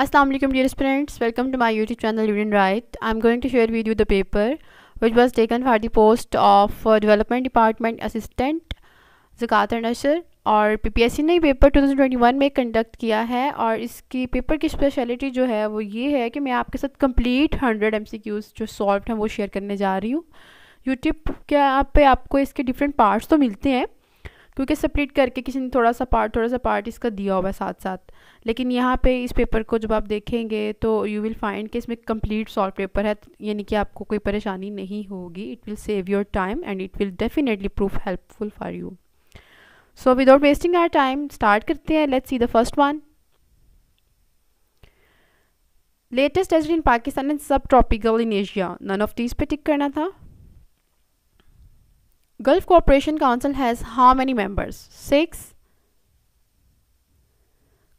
Assalamu alaikum dear students, welcome to my YouTube channel Read and Write. I'm going to share with you the paper which was taken for the post of Development Department Assistant ज़कात और नशर और PPSC ने paper 2021 में conduct किया है और इसकी paper की स्पेशलिटी जो है वो ये है कि मैं आपके साथ कंप्लीट 100 MCQs जो सॉल्व हैं वो शेयर करने जा रही हूँ। यूट्यूब के आप पे आपको इसके डिफरेंट पार्ट्स तो मिलते हैं क्योंकि स्प्लिट करके किसी ने थोड़ा सा पार्ट इसका दिया हुआ है साथ साथ, लेकिन यहाँ पे इस पेपर को जब आप देखेंगे तो यू विल फाइंड कि इसमें कंप्लीट सॉल्व पेपर है, यानी कि आपको कोई परेशानी नहीं होगी. It will save your time and it will definitely prove helpful for you. So without wasting our time start करते हैं. Let's see the first one. Latest desert in Pakistan and subtropical in Asia. None of these पे tick करना था. Gulf Cooperation Council has how many members? 6.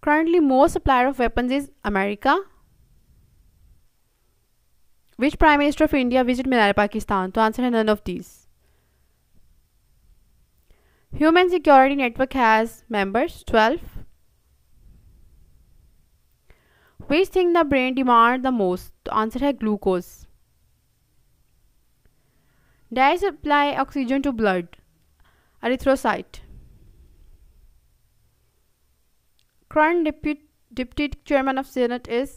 Currently, most supplier of weapons is America. Which Prime Minister of India visited Minar, Pakistan? To answer none of these. Human Security Network has members 12. Which thing the brain demands the most? To answer है glucose. Dyes supply oxygen to blood. Erythrocyte. Current deputy chairman of Senate is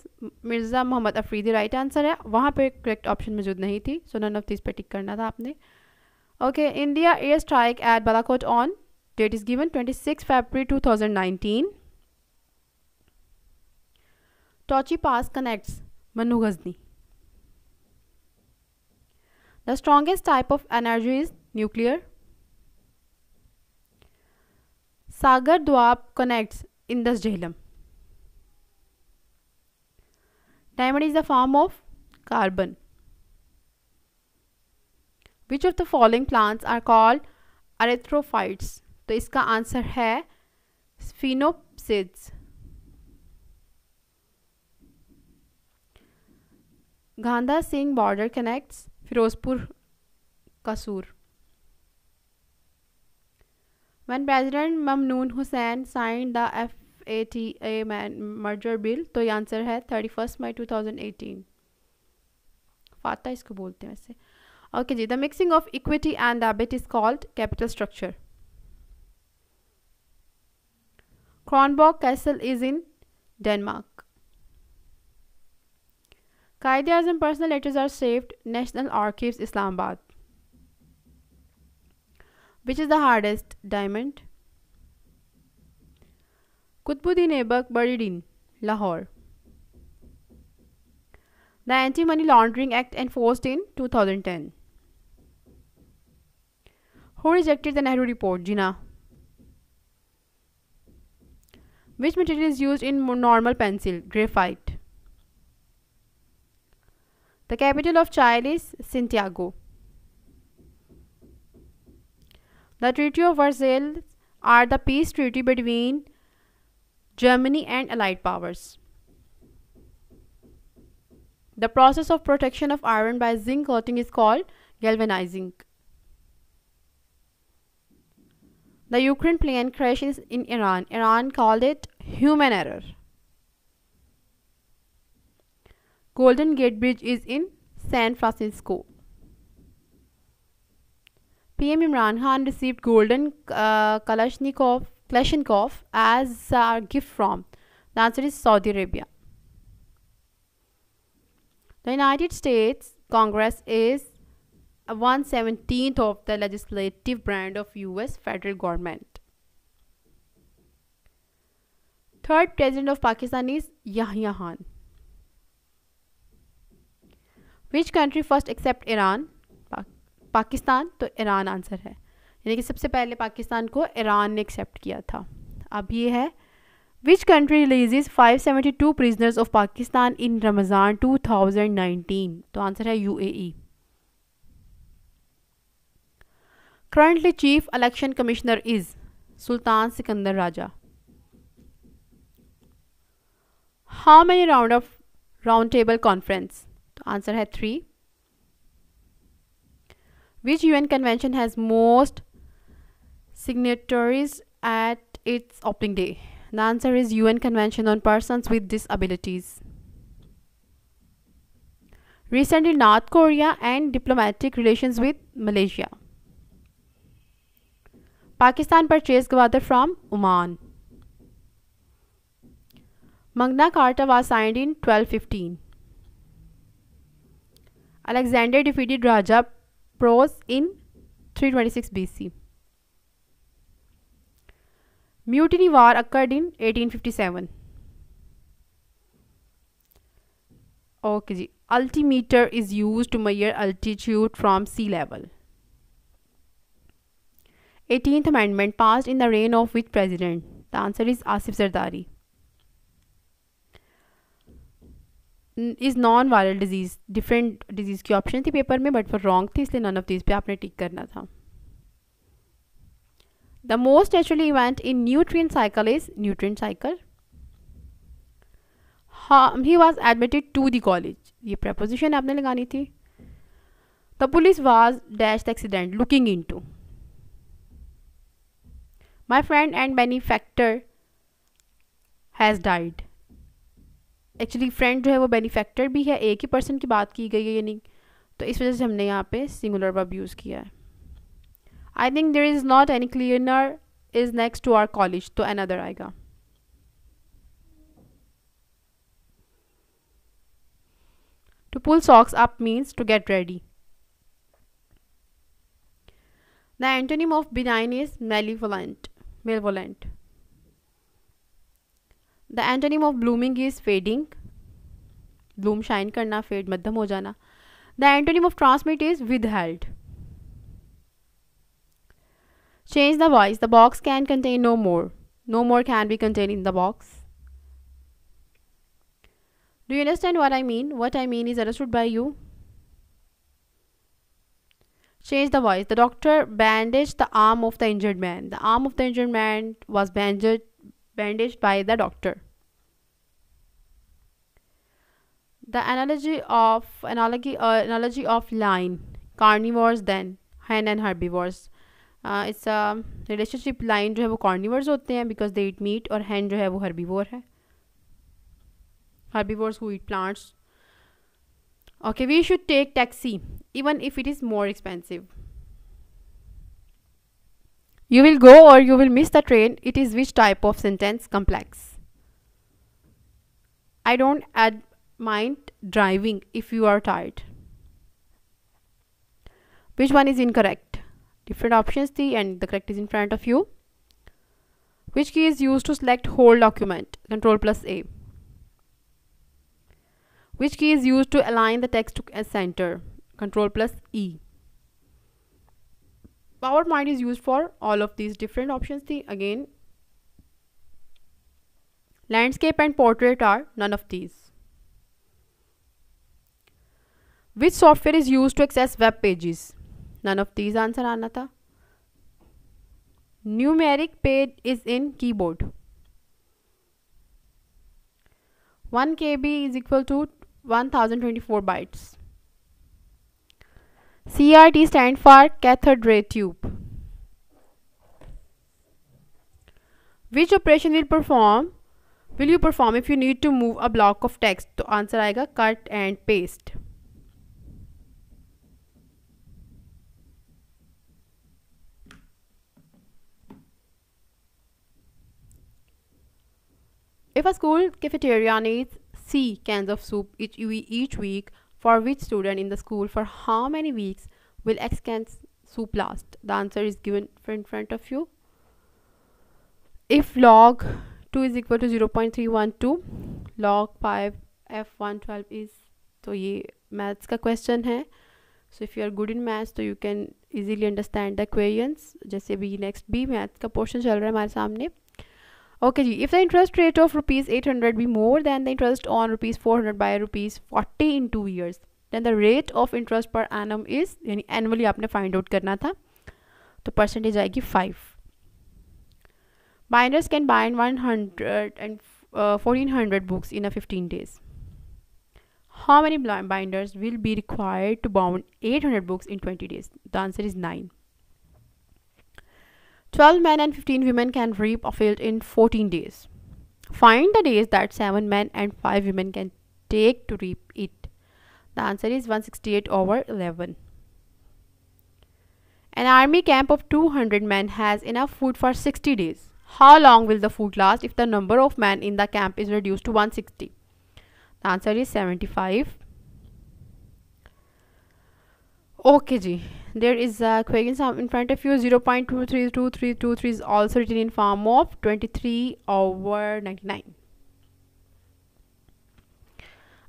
Mirza Muhammad Afridi. Right answer है. वहाँ पे correct option मौजूद नहीं थी, so none of these पे tick करना था आपने. Okay, India air strike at Balakot on date is given 26 February 2019. Tochi Pass connects Manu Ghazni. The strongest type of energy is nuclear. Sagar Dwap connects Indus Jhelum. Diamond is the form of carbon. Which of the following plants are called erythrophytes? तो इसका answer है Sphenopsids. Gandha Singh border connects Firozpur Kasur. When President Mamnoon Hussain signed the FATA merger bill, तो ये answer है 31 May 2018. फाता इसको बोलते हैं वैसे. Okay ji. The mixing of equity and debit is called capital structure. Kronborg Castle is in Denmark. Quaid-e-Azam personal letters are saved National Archives, Islamabad. Which is the hardest diamond? Qutbuddin Aibak buried in Lahore. The Anti-Money Laundering Act enforced in 2010. Who rejected the Nehru report? Jinnah. Which material is used in normal pencil? Graphite. The capital of Chile is Santiago. The Treaty of Versailles are the peace treaty between Germany and Allied powers. The process of protection of iron by zinc coating is called galvanizing. The Ukraine plane crash is in Iran. Iran called it human error. Golden Gate Bridge is in San Francisco. PM Imran Khan received Golden Kalashnikov as a gift from. The answer is Saudi Arabia. The United States Congress is 1/17 of the legislative branch of US federal government. Third president of Pakistan is Yahya Khan. Which country first accept Iran? Pakistan. तो Iran answer है, यानी कि सबसे पहले पाकिस्तान को Iran ने accept किया था. अब ये है Which country releases 572 prisoners of Pakistan in Ramadan 2019? तो आंसर है UAE. Currently Chief Election Commissioner is Sultan Sikandar Raja. How many round of roundtable conference? तो आंसर है 3. Which UN convention has most signatories at its opening day? The answer is UN Convention on Persons with Disabilities. Recently, North Korea and diplomatic relations with Malaysia. Pakistan purchased Gwadar from Oman. Magna Carta was signed in 1215. Alexander defeated Raja Pros in 326 BC. Mutiny War occurred in 1857. Okay ji. Altimeter is used to measure altitude from sea level. 18th Amendment passed in the reign of which president? The answer is Asif Zardari. Is non-viral disease different disease की option थी paper में but for wrong थी इसलिए none of these पे आपने टिक करना था. The most natural event in nutrient cycle is nutrient cycle. He was admitted to the college. ये preposition आपने लगानी थी. The police was dash the accident looking into. My friend and benefactor has died. Actually friend जो है वो benefactor भी है, एक ही person की बात की गई है यानी, तो इस वजह से हमने यहाँ पे singular verb use किया है. I think there is not any cleaner is next to our college, तो another आएगा. To pull socks up means to get ready. The antonym of benign is malevolent. The antonym of blooming is fading. Bloom shine करना, fade मध्यम हो जाना. The antonym of transmit is withheld. Change the voice. The box can contain no more. No more can be contained in the box. Do you understand what I mean? What I mean is understood by you. Change the voice. The doctor bandaged the arm of the injured man. The arm of the injured man was bandaged by the doctor. The analogy of lion, carnivores then hen and herbivores. It's a relationship. Lion जो है वो carnivores होते हैं because they eat meat, और hen जो है वो herbivore है. Herbivores who eat plants. Okay, we should take taxi even if it is more expensive. You will go or you will miss the train. It is which type of sentence? Complex. I don't mind driving if you are tired. Which one is incorrect? Different options thi and the correct is in front of you. Which key is used to select whole document? Control plus A. Which key is used to align the text to a center? Control plus E. PowerPoint is used for all of these different options. Again, landscape and portrait are none of these. Which software is used to access web pages? None of these answer आना था. Numeric pad is in keyboard. 1 KB is equal to 1024 bytes. CRT stand for cathode ray tube. Which operation will you perform if you need to move a block of text? तो answer आएगा cut and paste. If a school cafeteria needs C cans of soup each week, for which student in the school for how many weeks will X cans soup last? The answer is given in front of you. If log 2 is equal to 0.312, log 5 f112 is, तो ये maths का question है. So if you are good in maths, तो you can easily understand the equations. जैसे भी next भी maths का portion चल रहा है हमारे सामने. Okay ji, if the interest rate of rupees 800 be more than the interest on rupees 400 by rupees 40 in 2 years, then the rate of interest per annum is, यानी annually आपने find out करना था, तो percentage आएगी 5. Binders can bind 1400 books in a 15 days. How many binders will be required to bound 800 books in 20 days? The answer is 9. 12 men and 15 women can reap a field in 14 days. Find the days that 7 men and 5 women can take to reap it. The answer is 168/11. An army camp of 200 men has enough food for 60 days. How long will the food last if the number of men in the camp is reduced to 160? The answer is 75. Okay ji, there is a question in front of you. 0.232323 is also written in form of 23/99.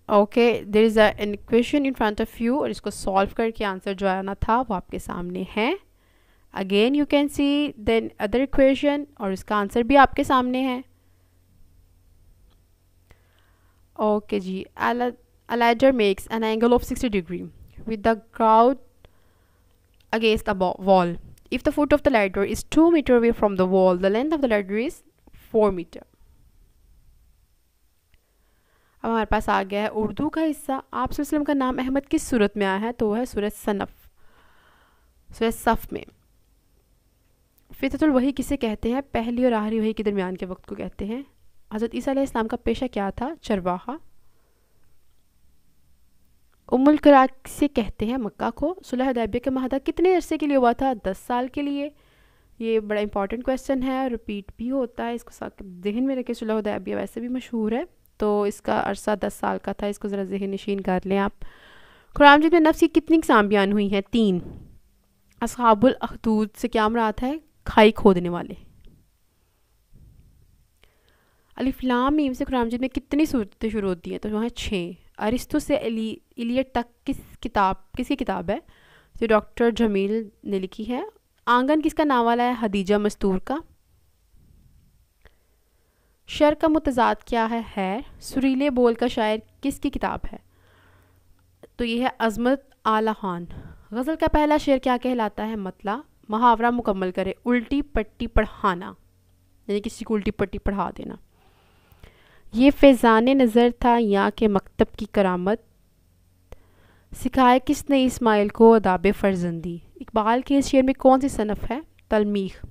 Okay, there is an equation in front of you और इसको solve करके answer जो आना था वो आपके सामने है. Again you can see then other equation और इसका आंसर भी आपके सामने है. Okay ji, a ladder makes an angle of 60 degree with the ground against the wall. If the foot of the ladder is 2 meters away from the wall, the length of the ladder is 4 meters. अब हमारे पास आ गया है उर्दू का हिस्सा. आप वसल्लम का नाम अहमद किस सूरत में आया है? तो है सूरह सफ में. फितरतुल वही किसे कहते हैं? पहली और आखिरी वही के दरमियान के वक्त को कहते हैं. हज़रत ईसा अलैहिस्सलाम का पेशा क्या था? चरवाहा. उम्मुल कुरा से कहते हैं मक्का को. सुलह हुदैबिया का माहदा कितने अरसे के लिए हुआ था? 10 साल के लिए. ये बड़ा इंपॉर्टेंट क्वेश्चन है, रिपीट भी होता है, इसको जहन में रखें. सुलह हुदैबिया वैसे भी मशहूर है, तो इसका अरसा 10 साल का था. इसको ज़रा जहन नशीन कर लें आप. कुरान मजीद में नफ्स की कितनी इकसाम बयान हुई हैं? 3. असहाबुल अखदूद से क्या मुराद है? खाई खोदने वाले. अलिफ लाम मीम से कुरान मजीद में कितनी सूरतें शुरू होती हैं? तो वहाँ 6. अरिस्तु से इलियट तक किसकी किताब है? जो डॉक्टर जमील ने लिखी है. आंगन किसका नावल है? हदीजा मस्तूर का. शर का मुतजाद क्या है? सुरीले बोल का शायर किसकी किताब है? तो ये है अज़मत आला खान. गज़ल का पहला शेर क्या कहलाता है? मतला. मुहावरा मुकम्मल करे. उल्टी पट्टी पढ़ाना, यानी किसी को उल्टी पट्टी पढ़ा देना. ये फैज़ान नज़र था यहाँ के मकतब की करामत, सिखाए किसने इस्माइल को अदाब फ़र्जंदी. इकबाल के इस शेर में कौन सी सनफ़ है? तलमीख.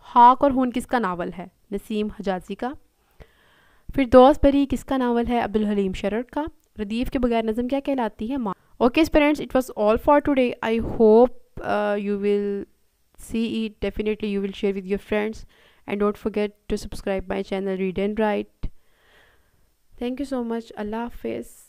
खाक और खून किसका नावल है? नसीम हजाजी का. फिरदौस बरी किसका नावल है? अब्दुल हलीम शरर का. रदीफ़ के बगैर नज़म क्या कहलाती है? Okay parents, it was all for today. I hope you will see it. Definitely you will share with your friends, and don't forget to subscribe my channel Read and Write. Thank you so much. Allah Hafiz.